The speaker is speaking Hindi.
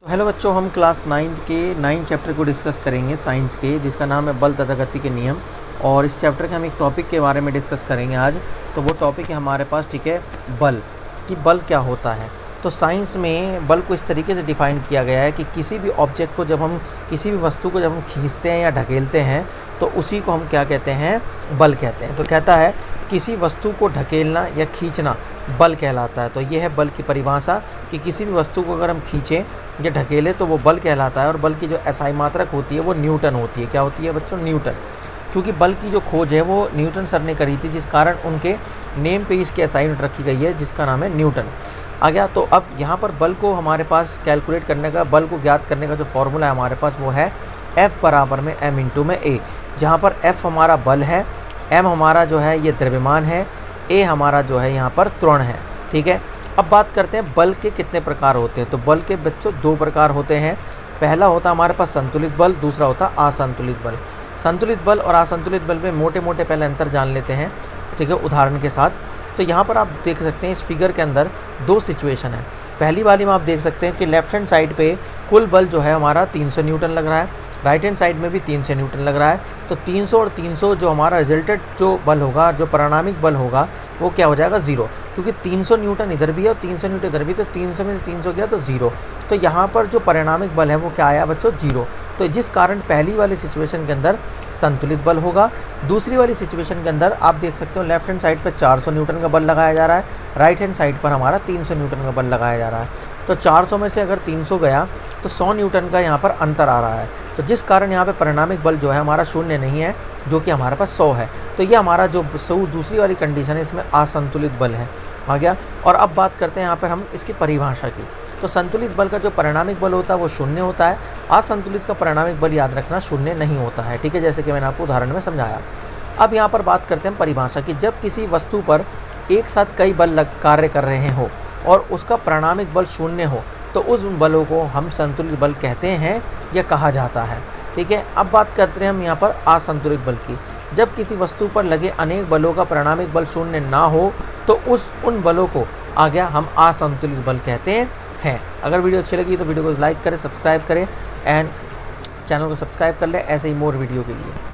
हेलो बच्चों, हम क्लास 9 के 9 चैप्टर को डिस्कस करेंगे साइंस के, जिसका नाम है बल तथा गति के नियम। और इस चैप्टर के हम एक टॉपिक के बारे में डिस्कस करेंगे आज। तो वो टॉपिक है हमारे पास, ठीक है, बल, कि बल क्या होता है। तो साइंस में बल को इस तरीके से डिफ़ाइन किया गया है कि किसी भी ऑब्जेक्ट को जब हम, किसी भी वस्तु को जब हम खींचते हैं या ढकेलते हैं तो उसी को हम क्या कहते हैं, बल कहते हैं। तो कहता है किसी वस्तु को ढकेलना या खींचना बल कहलाता है। तो ये है बल की परिभाषा कि किसी भी वस्तु को अगर हम खींचें या ढकेलें तो वो बल कहलाता है। और बल की जो एसआई मात्रक होती है वो न्यूटन होती है। क्या होती है बच्चों? न्यूटन। क्योंकि बल की जो खोज है वो न्यूटन सर ने करी थी, जिस कारण उनके नेम पे इसकी एसआई यूनिट रखी गई है, जिसका नाम है न्यूटन। आ गया। तो अब यहाँ पर बल को हमारे पास कैलकुलेट करने का, बल को ज्ञात करने का जो फॉर्मूला है हमारे पास वो है F बराबर में m इंटू में a, जहाँ पर F हमारा बल है, m हमारा जो है ये द्रव्यमान है, a हमारा जो है यहाँ पर त्वरण है। ठीक है। अब बात करते हैं बल के कितने प्रकार होते हैं। तो बल के बच्चों 2 प्रकार होते हैं। पहला होता है हमारे पास संतुलित बल, दूसरा होता है असंतुलित बल। संतुलित बल और असंतुलित बल में मोटे मोटे पहले अंतर जान लेते हैं, ठीक है, उदाहरण के साथ। तो यहाँ पर आप देख सकते हैं इस फिगर के अंदर 2 सिचुएशन है। पहली वाली में आप देख सकते हैं कि लेफ्ट हैंड साइड पे कुल बल जो है हमारा 300 न्यूटन लग रहा है, राइट हैंड साइड में भी 300 न्यूटन लग रहा है। तो 300 और 300 जो हमारा रिजल्टेड जो बल होगा, जो परिणामिक बल होगा, वो क्या हो जाएगा? 0, क्योंकि 300 न्यूटन इधर भी है और 300 न्यूटन इधर भी, तो 300 में 300 गया तो 0। तो यहाँ पर जो परिणामिक बल है वो क्या आया बच्चों? 0। तो जिस कारण पहली वाली सिचुएशन के अंदर संतुलित बल होगा। दूसरी वाली सिचुएशन के अंदर आप देख सकते हो लेफ्ट हैंड साइड पर 400 न्यूटन का बल लगाया जा रहा है, राइट हैंड साइड पर हमारा 300 न्यूटन का बल लगाया जा रहा है। तो 400 में से अगर 300 गया तो 100 न्यूटन का यहाँ पर अंतर आ रहा है। तो जिस कारण यहाँ पे परिणामिक बल जो है हमारा 0 नहीं है, जो कि हमारे पास 100 है। तो ये हमारा जो दूसरी वाली कंडीशन है, इसमें असंतुलित बल है। आ गया। और अब बात करते हैं यहाँ पर हम इसकी परिभाषा की। तो संतुलित बल का जो परिणामिक बल होता है वो 0 होता है। असंतुलित का परिणामिक बल याद रखना 0 नहीं होता है। ठीक है, जैसे कि मैंने आपको उदाहरण में समझाया। अब यहाँ पर बात करते हैं परिभाषा की। जब किसी वस्तु पर एक साथ कई बल कार्य कर रहे हो और उसका परिणामिक बल 0 हो, तो उस बलों को हम संतुलित बल कहते हैं या कहा जाता है। ठीक है। अब बात करते हैं हम यहाँ पर असंतुलित बल की। जब किसी वस्तु पर लगे अनेक बलों का परिणामिक बल 0 ना हो तो उन बलों को आ गया हम असंतुलित बल कहते हैं। अगर वीडियो अच्छी लगी तो वीडियो को लाइक करें, सब्सक्राइब करें एंड चैनल को सब्सक्राइब कर लें ऐसे ही मोर वीडियो के लिए।